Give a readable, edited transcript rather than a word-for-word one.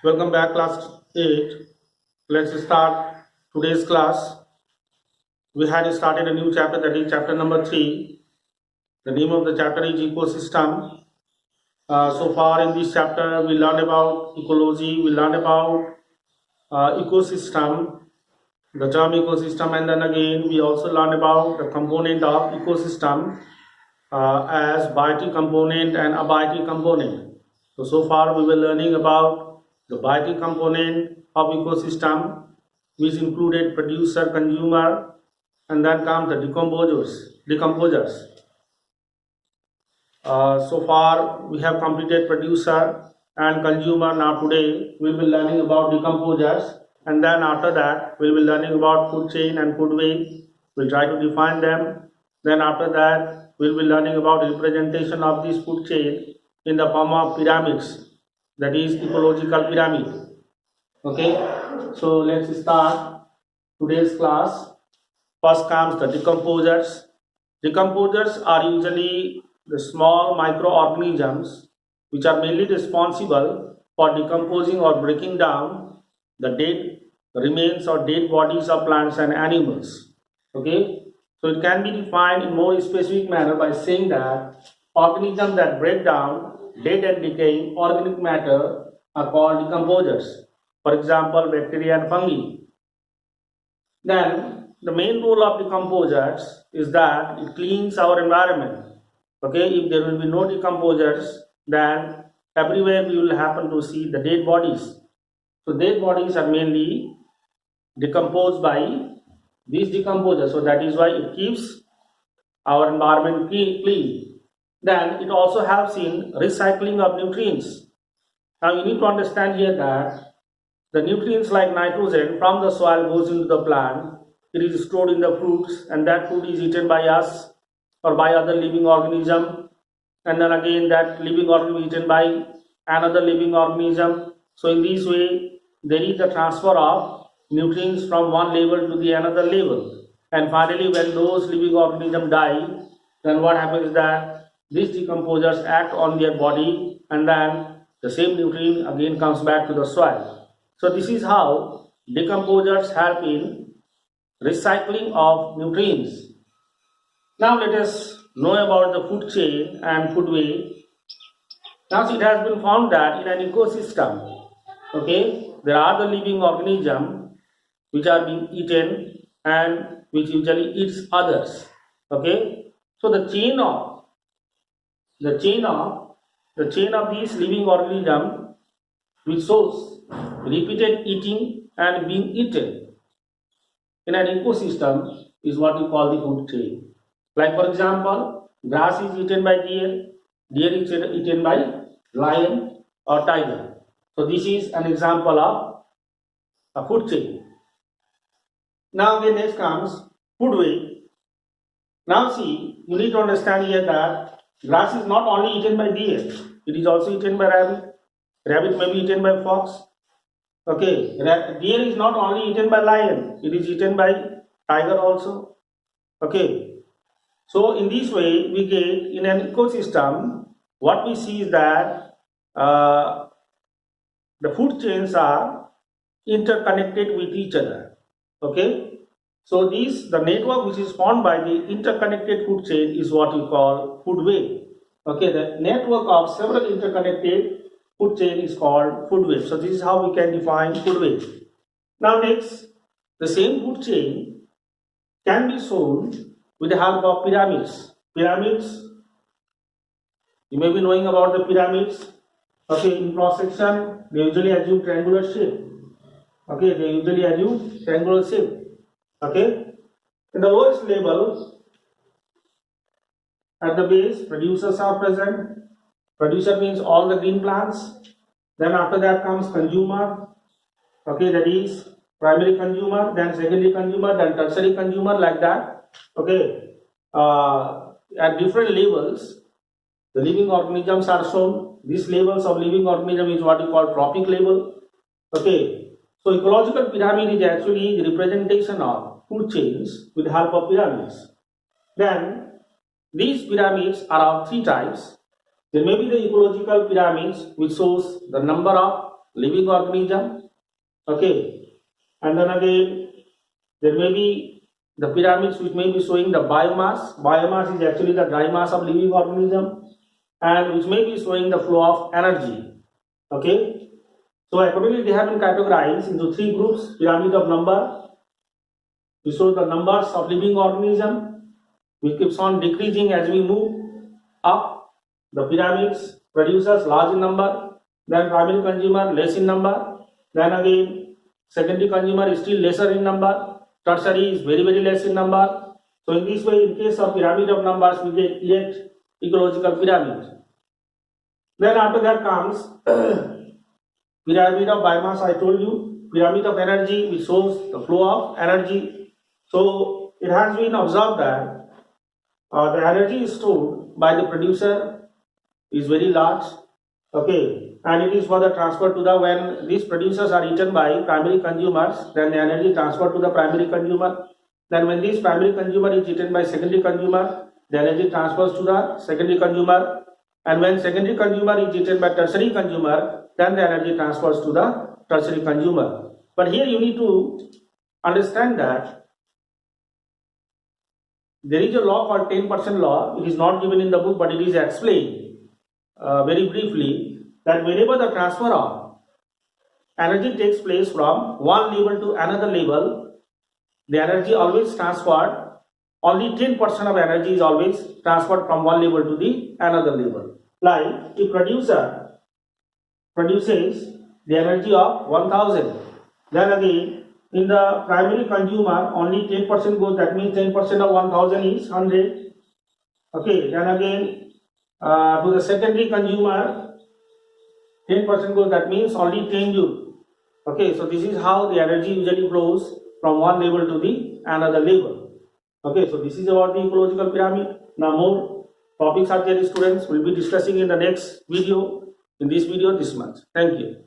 Welcome back, class 8. Let's start today's class. We had started a new chapter, that is chapter number 3. The name of the chapter is ecosystem. So far in this chapter, we learned about ecology, we learned about ecosystem, the term ecosystem, and then again we also learned about the component of ecosystem as biotic component and abiotic component. So far we were learning about the biotic component of ecosystem, which included producer, consumer, and then comes the decomposers. So far we have completed producer and consumer. Now today we will be learning about decomposers, and then after that we will be learning about food chain and food web. We'll try to define them. Then after that we will be learning about representation of this food chain in the form of pyramids, that is ecological pyramid. Okay, so let's start today's class. First comes the decomposers. Decomposers are usually the small microorganisms which are mainly responsible for decomposing or breaking down the dead remains or dead bodies of plants and animals. Okay, so it can be defined in more specific manner by saying that organisms that break down dead and decaying organic matter are called decomposers. For example, bacteria and fungi. Then the main role of decomposers is that it cleans our environment. Okay, if there will be no decomposers, then everywhere we will happen to see the dead bodies. So dead bodies are mainly decomposed by these decomposers. So that is why it keeps our environment clean. Then it also helps in recycling of nutrients. Now you need to understand here that the nutrients like nitrogen from the soil goes into the plant. It is stored in the fruits, and that food is eaten by us or by other living organism, and then again that living organism is eaten by another living organism. So in this way there is the transfer of nutrients from one level to the another level, and finally when those living organisms die, then what happens is that these decomposers act on their body, and then the same nutrient again comes back to the soil. So this is how decomposers help in recycling of nutrients. Now let us know about the food chain and food web. Now it has been found that in an ecosystem, okay, there are the living organisms which are being eaten and which usually eats others. Okay, so the chain of these living organisms which shows repeated eating and being eaten in an ecosystem is what we call the food chain. Like for example, grass is eaten by deer, deer is eaten by lion or tiger. So this is an example of a food chain. Now again next comes food web. Now see, you need to understand here that grass is not only eaten by deer, it is also eaten by rabbit. Rabbit may be eaten by fox. Okay, deer is not only eaten by lion, it is eaten by tiger also. Okay, so in this way we get in an ecosystem, what we see is that the food chains are interconnected with each other. Okay, so the network which is formed by the interconnected food chain is what we call food web. Okay, the network of several interconnected food chain is called food web. So this is how we can define food web. Now next, the same food chain can be shown with the help of pyramids. Pyramids, you may be knowing about the pyramids. Okay, in cross section they usually assume triangular shape. Okay, they usually assume triangular shape. Okay, in the lowest level at the base, producers are present. Producer means all the green plants. Then after that comes consumer. Okay, that is primary consumer, then secondary consumer, then tertiary consumer, like that. Okay, at different levels, the living organisms are shown. These levels of living organism is what we call trophic level. Okay, so ecological pyramid is actually the representation of food chains with the help of pyramids. Then these pyramids are of three types. There may be the ecological pyramids which shows the number of living organism. Okay, and then again there may be the pyramids which may be showing the biomass. Biomass is actually the dry mass of living organism, and which may be showing the flow of energy. Okay, so accordingly they have been categorized into three groups: pyramid of number, which shows the numbers of living organism, which keeps on decreasing as we move up. The pyramids produces large in number, then primary consumer less in number, then again secondary consumer is still lesser in number, tertiary is very less in number. So in this way, in case of pyramid of numbers, we get 8 ecological pyramids. Then after that comes pyramid of biomass. I told you, pyramid of energy, which shows the flow of energy. So it has been observed that the energy stored by the producer is very large. Okay, and it is for the transfer to the, when these producers are eaten by primary consumers, then the energy transferred to the primary consumer. Then when this primary consumer is eaten by secondary consumer, the energy transfers to the secondary consumer. And when secondary consumer is eaten by tertiary consumer, then the energy transfers to the tertiary consumer. But here you need to understand that there is a law called 10% law. It is not given in the book, but it is explained very briefly, that whenever the transfer of energy takes place from one level to another level, the energy always transferred, only 10% of energy is always transferred from one level to the another level. Like if producer produces the energy of 1000, then again in the primary consumer only 10% goes, that means 10% of 1000 is 100. Okay, then again to the secondary consumer 10% goes, that means only 10 joule. Okay, so this is how the energy usually flows from one level to the another level. Okay, so this is about the ecological pyramid. Now more topics are there, students. We'll be discussing in the next video, in this video this much. Thank you.